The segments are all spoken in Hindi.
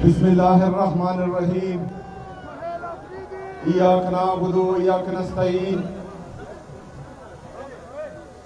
बिस्मिल्लाहिर्रहमानिर्रहीम। इय्याक नअबुदु व इय्याक नस्तईन।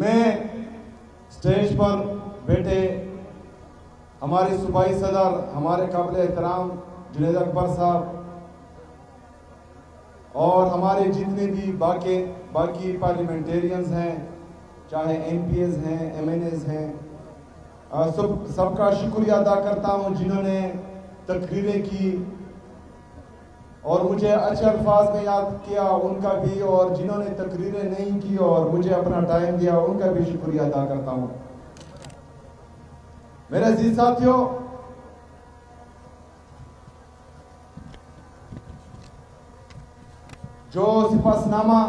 मैं स्टेज पर बैठे हमारे सूबाई सदर, हमारे काबिल एहतराम जुनैद अकबर साहब और हमारे जितने भी बाकी पार्लियामेंटेरियंस हैं, चाहे एमपीएस हैं, एमएनएस हैं, सबका शुक्रिया अदा करता हूं जिन्होंने तकरीरें की और मुझे अच्छे अल्फाज में याद किया उनका भी, और जिन्होंने तकरीरें नहीं की और मुझे अपना टाइम दिया उनका भी शुक्रिया अदा करता हूं. मेरे अजीज साथियों, जो सिफासनामा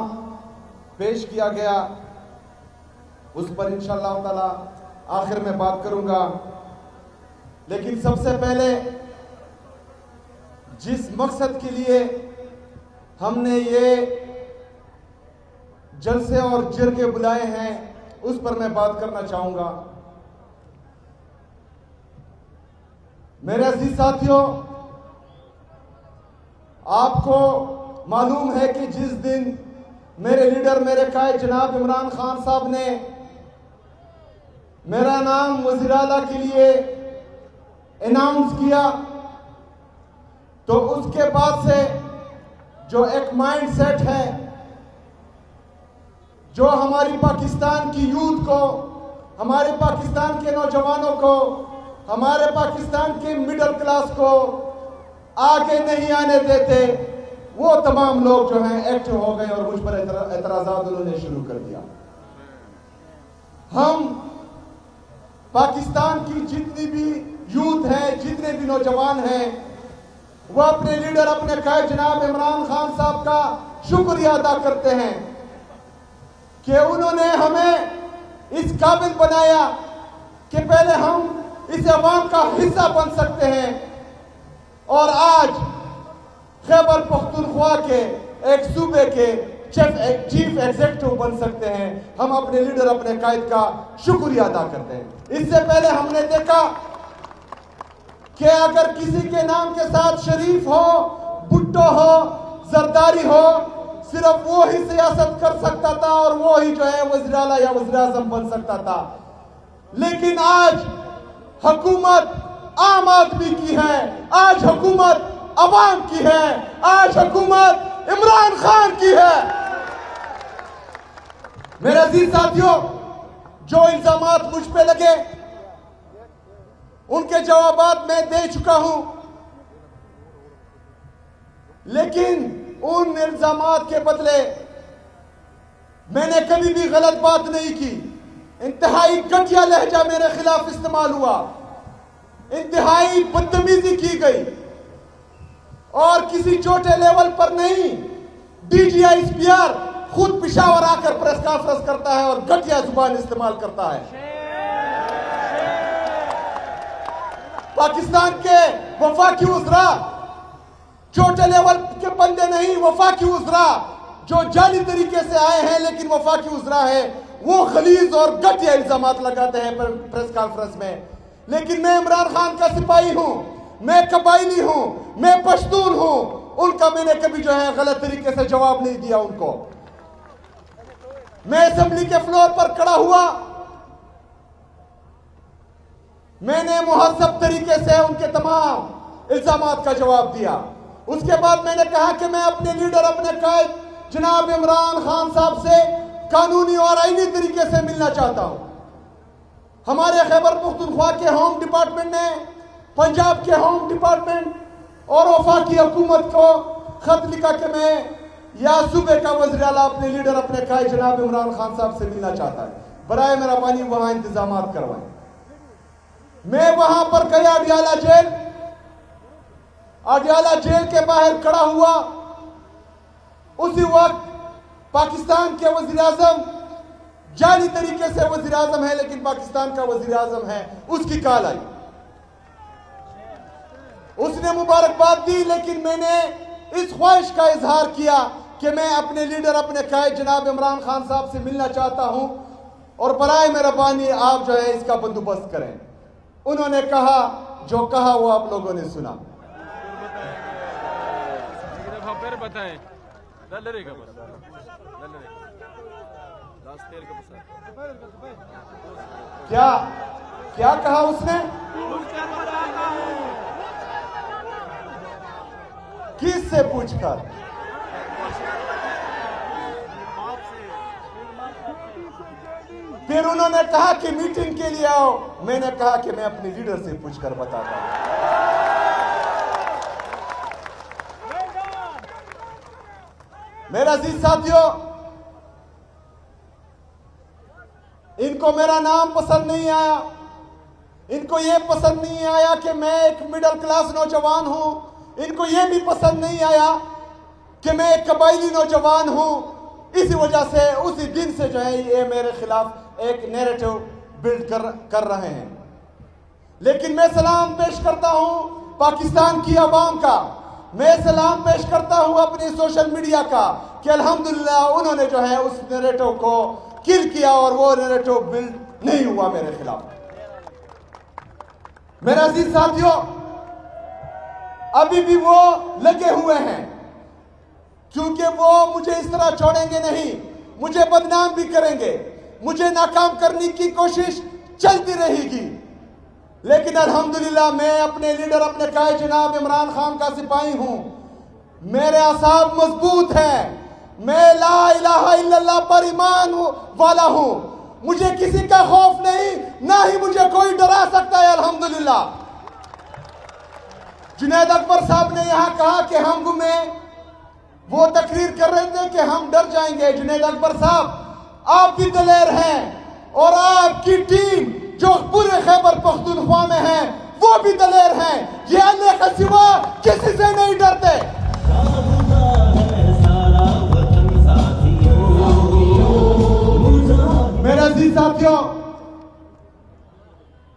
पेश किया गया उस पर इंशाअल्लाह ताला आखिर में बात करूंगा, लेकिन सबसे पहले जिस मकसद के लिए हमने ये जलसे और जिरगे बुलाए हैं उस पर मैं बात करना चाहूंगा. मेरे अजीज साथियों, आपको मालूम है कि जिस दिन मेरे लीडर, मेरे कायद जनाब इमरान खान साहब ने मेरा नाम वज़ीर आला के लिए अनाउंस किया, तो उसके बाद से जो एक माइंड सेट है, जो हमारी पाकिस्तान की यूथ को, हमारे पाकिस्तान के नौजवानों को, हमारे पाकिस्तान के मिडिल क्लास को आगे नहीं आने देते, वो तमाम लोग जो हैं एक्टिव हो गए और मुझ पर एतराज़ात उन्होंने शुरू कर दिया. हम पाकिस्तान की जितनी भी यूथ है, जितने भी नौजवान हैं, वो अपने लीडर, अपने कायद जनाब इमरान खान साहब का शुक्रिया अदा करते हैं कि उन्होंने हमें इस काबिल बनाया कि पहले हम इस अवाम का हिस्सा बन सकते हैं और आज खैबर पख्तूनख्वा के एक सूबे के चीफ एग्जीक्यूटिव बन सकते हैं. हम अपने लीडर, अपने कायद का शुक्रिया अदा करते हैं. इससे पहले हमने देखा कि अगर किसी के नाम के साथ शरीफ हो, भुट्टो हो, जरदारी हो, सिर्फ वो ही सियासत कर सकता था और वो ही जो है वज़ीर आला या वज़ीर आज़म बन सकता था. लेकिन आज हुकूमत आम आदमी की है, आज हुकूमत अवाम की है, आज हुकूमत इमरान खान की है. मेरे अजीज साथियों, जो इल्जामात मुझ पे लगे उनके जवाबात मैं दे चुका हूं, लेकिन उन इल्जामात के बदले मैंने कभी भी गलत बात नहीं की. इंतहाई घटिया लहजा मेरे खिलाफ इस्तेमाल हुआ, इंतहाई बदतमीजी की गई और किसी छोटे लेवल पर नहीं, DGISPR खुद पेशावर आकर प्रेस कॉन्फ्रेंस करता है और घटिया जुबान इस्तेमाल करता है. पाकिस्तान के वफाकी वज़रा छोटे लेवल के बंदे नहीं, वफाकी वज़रा जो जाली तरीके से आए हैं लेकिन वफाकी वज़रा है, वो खलीज और घटिया इल्जामात लगाते हैं प्रेस कॉन्फ्रेंस में. लेकिन मैं इमरान खान का सिपाही हूं, मैं कबायली हूं, मैं पश्तून हूं, उनका मैंने कभी जो है गलत तरीके से जवाब नहीं दिया उनको. मैं असेंबली के फ्लोर पर खड़ा हुआ, मैंने मुहज़्ज़ब तरीके से उनके तमाम इल्जामात का जवाब दिया. उसके बाद मैंने कहा कि मैं अपने लीडर, अपने कायद जनाब इमरान खान साहब से कानूनी और आईनी तरीके से मिलना चाहता हूं. हमारे खैबर पख्तूनख्वा के होम डिपार्टमेंट ने पंजाब के होम डिपार्टमेंट और वफाकी हुकूमत को खत लिखा कि मैं या सूबे का वज़ीर आला अपने लीडर अपने कायद जनाब इमरान खान साहब से मिलना चाहता है, बराए मेहरबानी वहां इंतजाम करवाएं। मैं वहां पर गया अडियाला जेल के बाहर खड़ा हुआ। उसी वक्त पाकिस्तान के वज़ीर आज़म, जाली तरीके से वज़ीर आज़म है लेकिन पाकिस्तान का वज़ीर आज़म है, उसकी कॉल आई। उसने मुबारकबाद दी, लेकिन मैंने इस ख्वाहिश का इजहार किया कि मैं अपने लीडर अपने कायद जनाब इमरान खान साहब से मिलना चाहता हूं और बराए मेहरबानी आप जो है इसका बंदोबस्त करें। उन्होंने कहा, जो कहा वो आप लोगों ने सुना। बताएं क्या क्या कहा उसने? किससे पूछकर? फिर उन्होंने कहा कि मीटिंग के लिए आओ। मैंने कहा कि मैं अपने लीडर से पूछकर बताता हूं। मेरा अजीज साथियों, इनको मेरा नाम पसंद नहीं आया। इनको यह पसंद नहीं आया कि मैं एक मिडिल क्लास नौजवान हूं। इनको यह भी पसंद नहीं आया कि मैं एक कबायली नौजवान हूं। इसी वजह से उसी दिन से जो है ये मेरे खिलाफ एक नैरेटिव बिल्ड कर रहे हैं। लेकिन मैं सलाम पेश करता हूं पाकिस्तान की आवाम का। मैं सलाम पेश करता हूं अपनी सोशल मीडिया का कि अल्हम्दुलिल्लाह उन्होंने जो है उस नैरेटिव को किल किया और वो नैरेटिव बिल्ड नहीं हुआ मेरे खिलाफ। मेरे अजीज साथियों, अभी भी वो लगे हुए हैं, क्योंकि वो मुझे इस तरह छोड़ेंगे नहीं। मुझे बदनाम भी करेंगे, मुझे नाकाम करने की कोशिश चलती रहेगी। लेकिन अल्हम्दुलिल्लाह मैं अपने लीडर अपने कायद जनाब इमरान खान का सिपाही हूं। मेरे असाब मजबूत हैं। मैं ला इलाहा इल्लल्लाह पर ईमान वाला हूं। मुझे किसी का खौफ नहीं, ना ही मुझे कोई डरा सकता है। अल्हम्दुलिल्लाह जुनैद अकबर साहब ने यहां कहा कि हम गुमे, वो तकरीर कर रहे थे कि हम डर जाएंगे। जुनैद अकबर साहब, आप भी दलेर हैं और आपकी टीम जो पूरे खैबर पख्तूनख्वा में है वो भी दलेर हैं। ये अल्लाह के सिवा किसी से नहीं डरते। मेरे अजीज साथियों,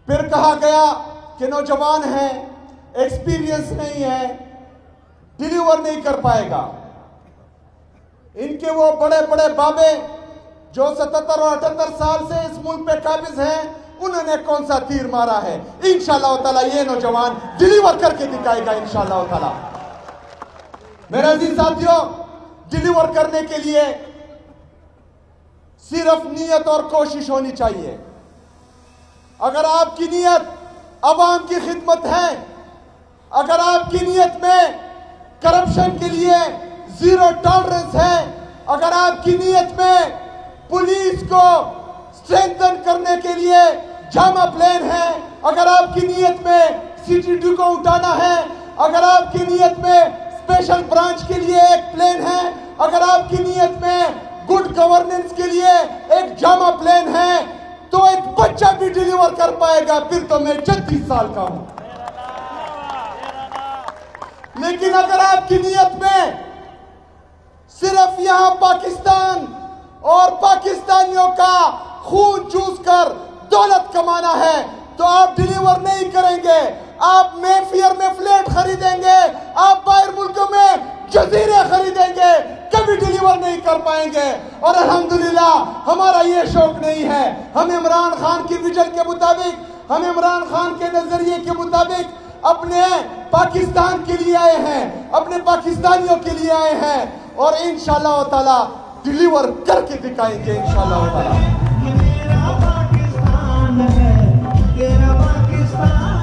फिर कहा गया कि नौजवान है, एक्सपीरियंस नहीं है, डिलीवर नहीं कर पाएगा। इनके वो बड़े बड़े बाबे जो 77 और 78 साल से इस मुल्क पे काबिज हैं, उन्होंने कौन सा तीर मारा है? इंशाअल्लाह ताला ये नौजवान डिलीवर करके दिखाएगा इंशाअल्लाह ताला। मेरे अजीज साथियों, डिलीवर करने के लिए सिर्फ नीयत और कोशिश होनी चाहिए। अगर आपकी नीयत अवाम की खिदमत है, अगर आपकी नीयत में करप्शन के लिए जीरो टॉलरेंस है, अगर आपकी नीयत में पुलिस को स्ट्रेंथन करने के लिए जामा प्लान है, अगर आपकी नीयत में CTD को उठाना है, अगर आपकी नीयत में स्पेशल ब्रांच के लिए एक प्लान है, अगर आपकी नीयत में गुड गवर्नेंस के लिए एक जामा प्लान है, तो एक बच्चा भी डिलीवर कर पाएगा। फिर तो मैं 36 साल का हूं। लेकिन अगर आपकी नीयत में सिर्फ यहां पाकिस्तान और पाकिस्तानियों का खून चूस कर दौलत कमाना है, तो आप डिलीवर नहीं करेंगे। आप मेफेयर में फ्लैट खरीदेंगे, आप बाहर मुल्कों में जजीरे खरीदेंगे, कभी डिलीवर नहीं कर पाएंगे। और अल्हम्दुलिल्लाह हमारा ये शौक नहीं है। हम इमरान खान की विजन के मुताबिक, हम इमरान खान के नजरिए के मुताबिक अपने पाकिस्तान के लिए आए हैं, अपने पाकिस्तानियों के लिए आए हैं और इंशाअल्लाह ताला डिलीवर करके दिखाएंगे इंशाअल्लाह ताला।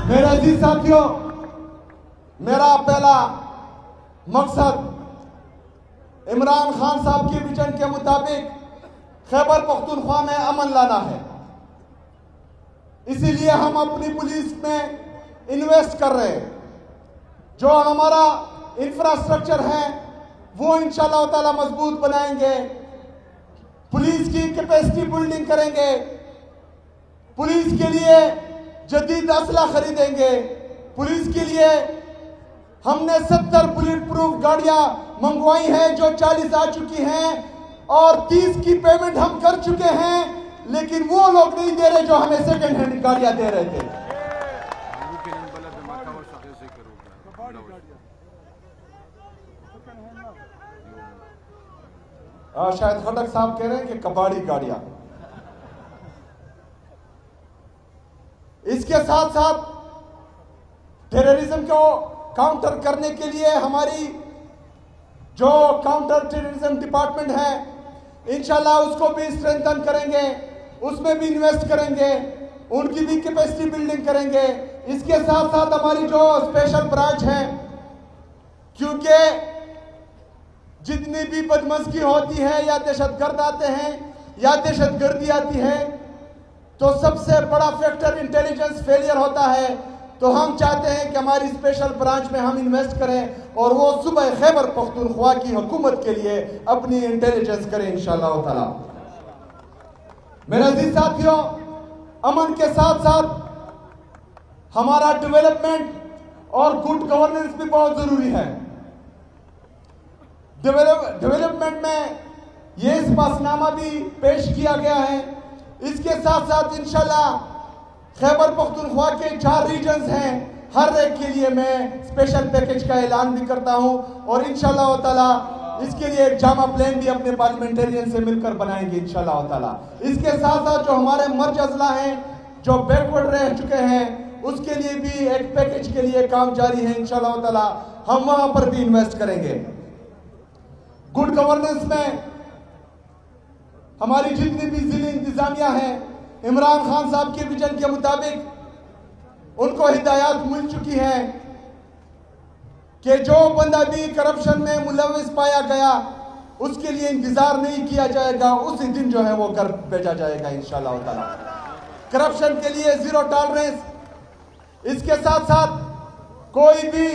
मेरे अजीज साथियों, मेरा पहला मकसद इमरान खान साहब के विजन के मुताबिक खैबर पख्तूनख्वा में अमन लाना है। इसीलिए हम अपनी पुलिस में इन्वेस्ट कर रहे हैं। जो हमारा इंफ्रास्ट्रक्चर है वो इंशाल्लाह ताला मजबूत बनाएंगे, पुलिस की कैपेसिटी बिल्डिंग करेंगे, पुलिस के लिए जदीद असला खरीदेंगे। पुलिस के लिए हमने 70 बुलेट प्रूफ गाड़ियां मंगवाई हैं जो 40 आ चुकी हैं और 30 की पेमेंट हम कर चुके हैं, लेकिन वो लोग नहीं दे रहे जो हमें सेकंड हैंड गाड़ियां दे रहे थे। शायद खटक साहब कह रहे हैं कि कबाड़ी गाड़ियां। इसके साथ साथ टेररिज्म को काउंटर करने के लिए हमारी जो काउंटर टेररिज्म डिपार्टमेंट है इंशाल्लाह उसको भी स्ट्रेंथन करेंगे, उसमें भी इन्वेस्ट करेंगे, उनकी भी कैपेसिटी बिल्डिंग करेंगे। इसके साथ साथ हमारी जो स्पेशल ब्रांच है, क्योंकि जितनी भी बदमज़गी होती है या दहशतगर्द आते हैं या दहशतगर्दी आती है तो सबसे बड़ा फैक्टर इंटेलिजेंस फेलियर होता है। तो हम चाहते हैं कि हमारी स्पेशल ब्रांच में हम इन्वेस्ट करें और वो सुबह खैबर पख्तूनख्वा की हुकूमत के लिए अपनी इंटेलिजेंस करें इंशाअल्लाह ताला। मेरे अजीज साथियों, अमन के साथ साथ हमारा डेवलपमेंट और गुड गवर्नेंस भी बहुत जरूरी है। डेवलपमेंट में ये इसबासनामा भी पेश किया गया है। इसके साथ साथ इंशाल्लाह खैबर पख्तूनख्वा के 4 रीजन्स हैं, हर एक के लिए मैं स्पेशल पैकेज का ऐलान भी करता हूं और इंशाल्लाह ताला इसके लिए एक जामा प्लान भी अपने पार्लियामेंटेरियन से मिलकर बनाएंगे इंशाल्लाह ताला। इसके साथ साथ जो हमारे मर्ज अजला हैं जो बैकवर्ड रह चुके हैं उसके लिए भी एक पैकेज के लिए काम जारी है इंशाल्लाह ताला, हम वहां पर भी इन्वेस्ट करेंगे। गुड गवर्नेंस में हमारी जितनी भी जिले इंतजामिया है, इमरान खान साहब के विजन के मुताबिक उनको हिदायत मिल चुकी है कि जो बंदा भी करप्शन में मुलविस पाया गया उसके लिए इंतजार नहीं किया जाएगा, उसी दिन जो है वो घर भेजा जाएगा इंशाल्लाह ताला। करप्शन के लिए जीरो टॉलरेंस। इसके साथ साथ कोई भी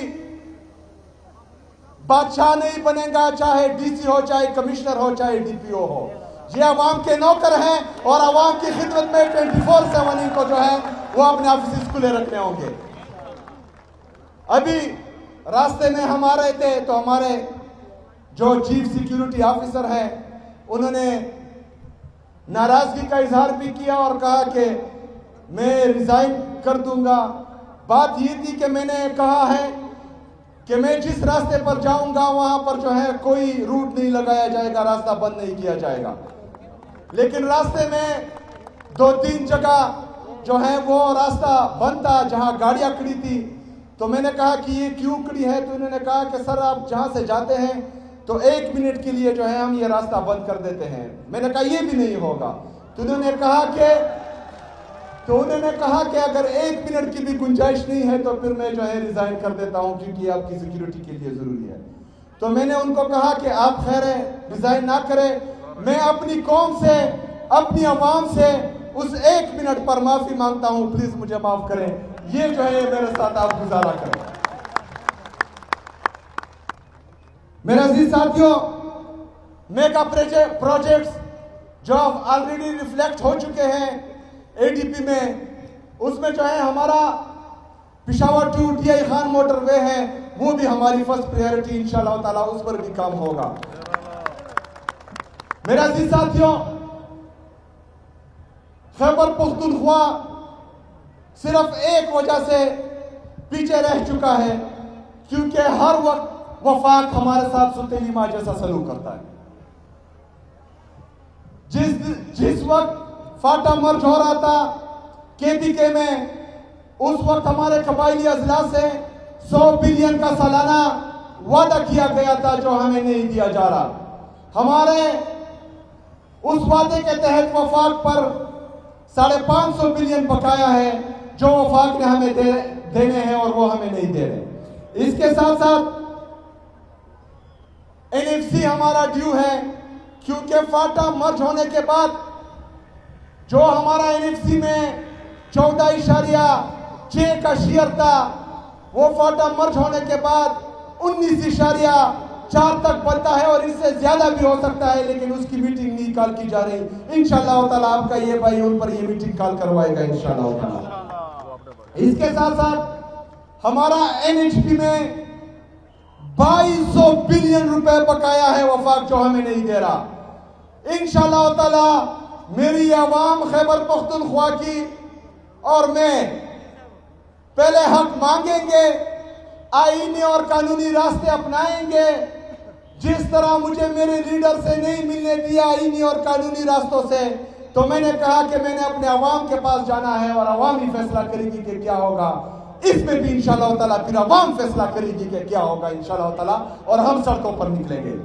बादशाह नहीं बनेगा, चाहे डीसी हो, चाहे कमिश्नर हो, चाहे डीपीओ हो। ये अवाम के नौकर हैं और अवाम की खिदमत में 24/7 इनको जो है वो अपने ऑफिस खुले रखने होंगे। अभी रास्ते में हम आ रहे थे तो हमारे जो चीफ सिक्योरिटी ऑफिसर है उन्होंने नाराजगी का इजहार भी किया और कहा कि मैं रिजाइन कर दूंगा। बात ये थी कि मैंने कहा है कि मैं जिस रास्ते पर जाऊंगा वहां पर जो है कोई रूट नहीं लगाया जाएगा, रास्ता बंद नहीं किया जाएगा। लेकिन रास्ते में 2-3 जगह जो है वो रास्ता बंद था जहां गाड़ियां खड़ी थी। तो मैंने कहा कि ये क्यों खड़ी है, तो उन्होंने कहा कि सर आप जहां से जाते हैं तो 1 मिनट के लिए जो है हम ये रास्ता बंद कर देते हैं। मैंने कहा ये भी नहीं होगा। तो उन्होंने कहा कि अगर 1 मिनट की भी गुंजाइश नहीं है तो फिर मैं जो है रिजाइन कर देता हूं क्योंकि आपकी सिक्योरिटी के लिए जरूरी है। तो मैंने उनको कहा कि आप खैर है रिजाइन ना करें, मैं अपनी कौम से, अपनी आवाम से उस 1 मिनट पर माफी मांगता हूं, प्लीज मुझे माफ करें। ये जो है मेरे साथ आप गुजारा करें। मेरे अजीज साथियों, मेगा प्रोजेक्ट्स जो ऑलरेडी रिफ्लेक्ट हो चुके हैं एडीपी में, उसमें जो है हमारा पिशावर टू टीआई खान मोटरवे है, वो भी हमारी फर्स्ट प्रायोरिटी इंशाल्लाह ताला, उस पर भी काम होगा। मेरे अजीज साथियों, खैबर पख्तूनख्वा सिर्फ एक वजह से पीछे रह चुका है क्योंकि हर वक्त वफाक हमारे साथ सुतेली मां जैसा सलूक करता है। जिस वक्त फाटा मर्ज हो रहा था केपीके में, उस वक्त हमारे कबायली अजला से 100 बिलियन का सालाना वादा किया गया था जो हमें नहीं दिया जा रहा। हमारे उस वादे के तहत वफाक पर 550 बिलियन बकाया है जो वफाक ने हमें देने हैं और वो हमें नहीं दे रहे। इसके साथ साथ एनएफसी हमारा ड्यू है क्योंकि फाटा मर्ज होने के बाद जो हमारा एनएफसी में 14.6 का शेयर था, वो फाटा मर्ज होने के बाद 19.4 तक बनता है और इससे ज्यादा भी हो सकता है, लेकिन उसकी मीटिंग नहीं कॉल की जा रही। इंशाल्लाह ताला आपका ये भाई उन पर ये मीटिंग कॉल करवाएगा इंशाल्लाह ताला। इसके साथ साथ हमारा NHP में 2200 बिलियन रुपए बकाया है वफाक, जो हमें नहीं दे रहा। इंशाल्लाह ताला मेरी आवाम खैबर पख्तूनख्वा की और मैं पहले हक मांगेंगे, आईनी और कानूनी रास्ते अपनाएंगे। जिस तरह मुझे मेरे लीडर से नहीं मिलने दिया आईनी और कानूनी रास्तों से, तो मैंने कहा कि मैंने अपने अवाम के पास जाना है और अवाम ही फैसला करेगी कि क्या होगा। इसमें भी इंशाल्लाह ताला फिर अवाम फैसला करेगी कि क्या होगा इंशाल्लाह ताला, और हम सड़कों पर निकलेंगे।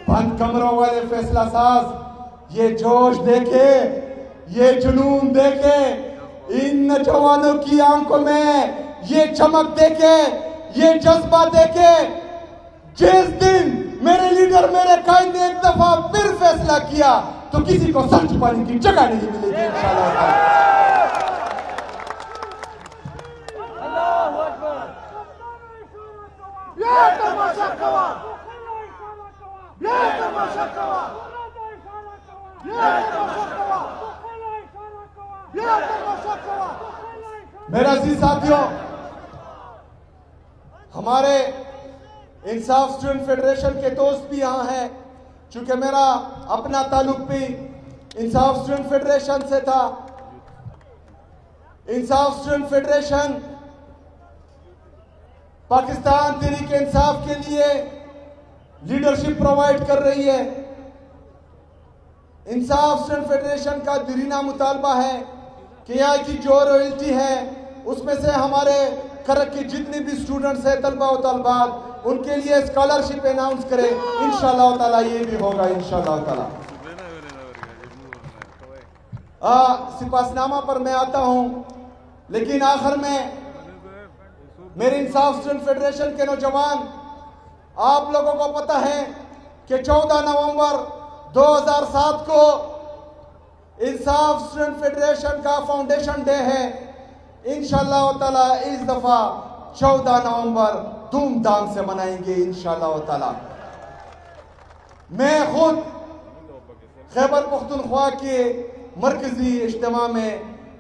बंद कमरों वाले फैसला साज ये जोश देखे, ये जुनून देखे, इन नौजवानों की आंखों में ये चमक देखे, ये जज्बा देखे। जिस दिन मेरे लीडर मेरे कायद ने एक दफा फिर फैसला किया तो किसी को सर छुपाने की जगह नहीं मिलेगी इंशाल्लाह। मेरा जी साथियों, हमारे इंसाफ स्टूडेंट फेडरेशन के दोस्त भी यहाँ हैं। चूंकि मेरा अपना ताल्लुक भी इंसाफ स्टूडेंट फेडरेशन से था। इंसाफ स्टूडेंट फेडरेशन पाकिस्तान तहरीक इंसाफ के लिए लीडरशिप प्रोवाइड कर रही है। इंसाफ स्टूडेंट फेडरेशन का दिरीना मुतालबा है कि यहाँ की जो रॉयल्टी है उसमें से हमारे करक के जितने भी स्टूडेंट्स हैं, तलबा और तलबात, उनके लिए स्कॉलरशिप अनाउंस करें। इंशाल्लाह ताला ये भी होगा इंशाल्लाह ताला। सिपासनामा पर मैं आता हूं, लेकिन आखिर में मेरे इंसाफ स्टूडेंट फेडरेशन के नौजवान, आप लोगों को पता है कि 14 नवंबर 2007 को इंसाफ स्टूडेंट फेडरेशन का फाउंडेशन डे है। इंशाल्लाह ताला इस दफा 14 नवंबर धूमधाम से मनाएंगे इंशाल्लाह ताला। मैं खुद खैबर पख्तूनख्वा के मरकजी इज्तिमा में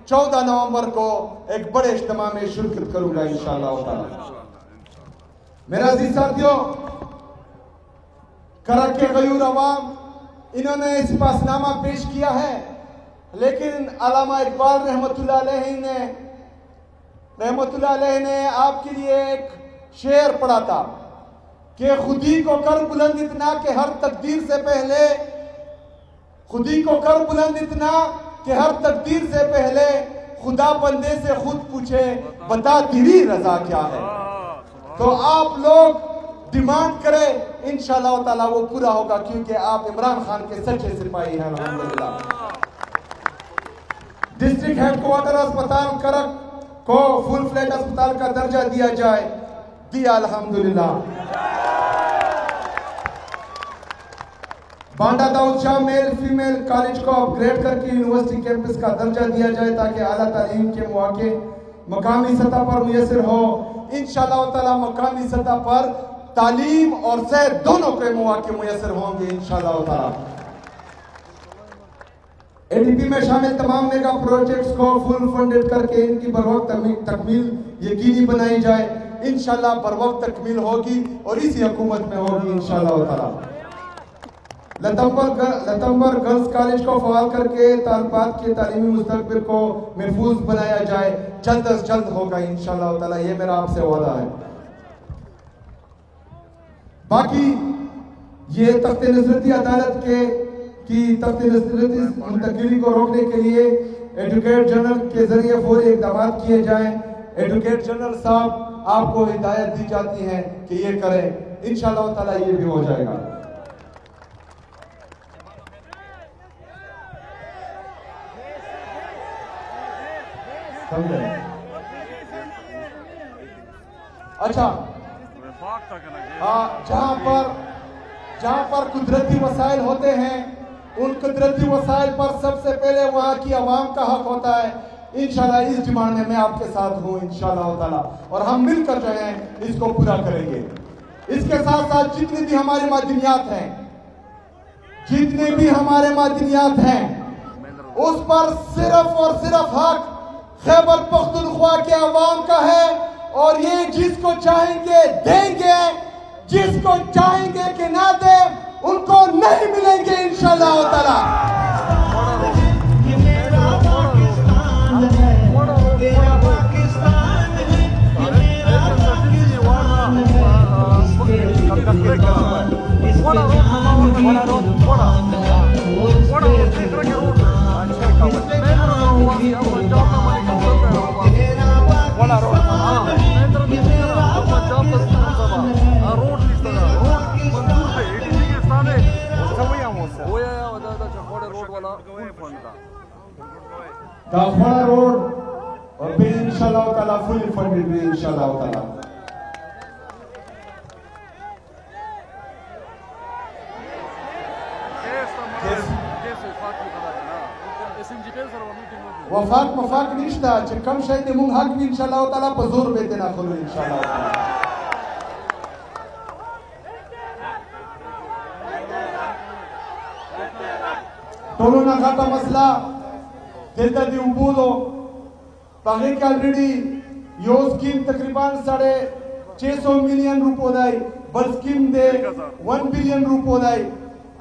14 नवंबर को एक बड़े इज्तिमा में शिरकत करूंगा इंशाल्लाह ताला। मेरा अजीज साथियों, करक के गयूर अवाम, इन्होंने सिपासनामा पेश किया है, लेकिन अल्लामा इकबाल रहमतुल्लाह अलैह ने आपके लिए एक शेर पढ़ा था कि खुदी को कर बुलंद इतना कि हर तकदीर से पहले, खुदी को कर बुलंद इतना कि हर तकदीर से पहले खुदा बंदे से खुद पूछे बता तेरी रजा क्या है। तो आप लोग डिमांड करें, इंशाल्लाह ताला वो पूरा होगा, क्योंकि आप इमरान खान के सच्चे सिपाही हैं अल्हम्दुलिल्लाह। डिस्ट्रिक्ट हेडक्वार्टर अस्पताल करक को फुल फ्लैट अस्पताल का दर्जा दिया जाए, दिया अल्हम्दुलिल्लाह। Banda Daud Shah male female college को अपग्रेड करके यूनिवर्सिटी कैंपस का दर्जा दिया जाए ताकि आला तालीम के मौके मकामी सतह पर मुयसर हो। इंशाल्लाह ताला मकामी सतह पर तालीम और सेहत दोनों के मौके मुयसर होंगे इंशाल्लाह ताला। एडीपी में शामिल तमाम मेगा प्रोजेक्ट्स को फुल फंडेड करके इनकी बरवक्त तकमील यकीनी बनाई जाए। इंशाल्लाह बरवक्त तकमील होगी और इसी हुकूमत में होगी इंशाल्लाह ताला। लतंबर गर्ल्स कॉलेज को फवाल करके तालिबात के तालीमी मुस्तकबिल को महफूज बनाया जाए, जल्द अज जल्द होगा इंशाल्लाह ताला, ये मेरा आपसे वादा है। बाकी ये तख्ते नजरती अदालत की तख्ते नजरती मुंतकिली को रोकने के लिए एडवोकेट जनरल के जरिए फौरी इक़दाम किए जाएं। एडवोकेट जनरल साहब आपको हिदायत दी जाती है कि ये करें, इंशाल्लाह ताला ये भी हो जाएगा। समझे? अच्छा, वफाक तक ना जहां पर कुदरती वसाइल होते हैं, उन कुदरती वसाइल पर सबसे पहले वहां की आवाम का हक होता है। इंशाल्लाह इस डिमांड में मैं आपके साथ हूं इंशाल्लाह ताला, और हम मिलकर जो है इसको पूरा करेंगे। इसके साथ साथ जितनी भी हमारे मादनियात हैं, उस पर सिर्फ और सिर्फ हक खैबर पख्तूनख्वा के अवाम का है, और ये जिसको चाहेंगे देंगे, जिसको चाहेंगे कि ना दे उनको नहीं मिलेंगे इंशाल्लाह ताला। दाखवाड़ा रोड और भी इंशाल्लाह ताला फुल फंडेड भी इंशाल्लाह ताला। वफाक मफाक निश्ता कम शायद मुंग हक भी इंशाल्लाह ताला पजूर बेते ना खोलो इंशाल्लाह ताला। टोलो ना खाता मसला देता दी उबूदो पागे के ऑलरेडी यो स्कीम तकरीबन 650 मिलियन रुपये दाई, बल स्कीम दे 1 बिलियन रुपये दाई।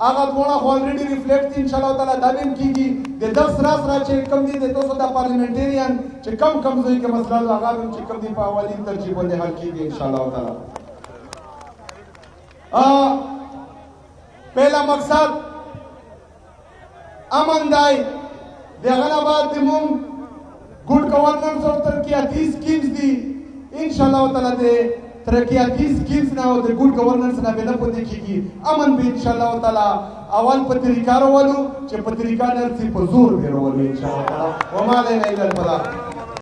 आगा थोड़ा ऑलरेडी रिफ्लेक्ट इंशाल्लाह ताला दाबिम कीगी दे 10 रास चे कम दी दे 200 पार्लियामेंटेरियन चे कम जोई के मसला आगा में चे कम दी पावाली तरजीह बंदे हल कीगी इंशाल्लाह ताला। पहला मकसद अमन दाई बेगनाबाद दिमुम गुड गवर्नेंस और तरक्याती स्कीम्स दी इंशाल्लाह ताला दे तरक्याती स्कीम्स ना होते गुड गवर्नेंस ना बेना को देखिए अमन भी इंशाल्लाह ताला अवल पत्रिकारो वालू चे पत्रिका नरसी पजूर बेरो वालू इंशाल्लाह ताला वमाले नहीं लल पला।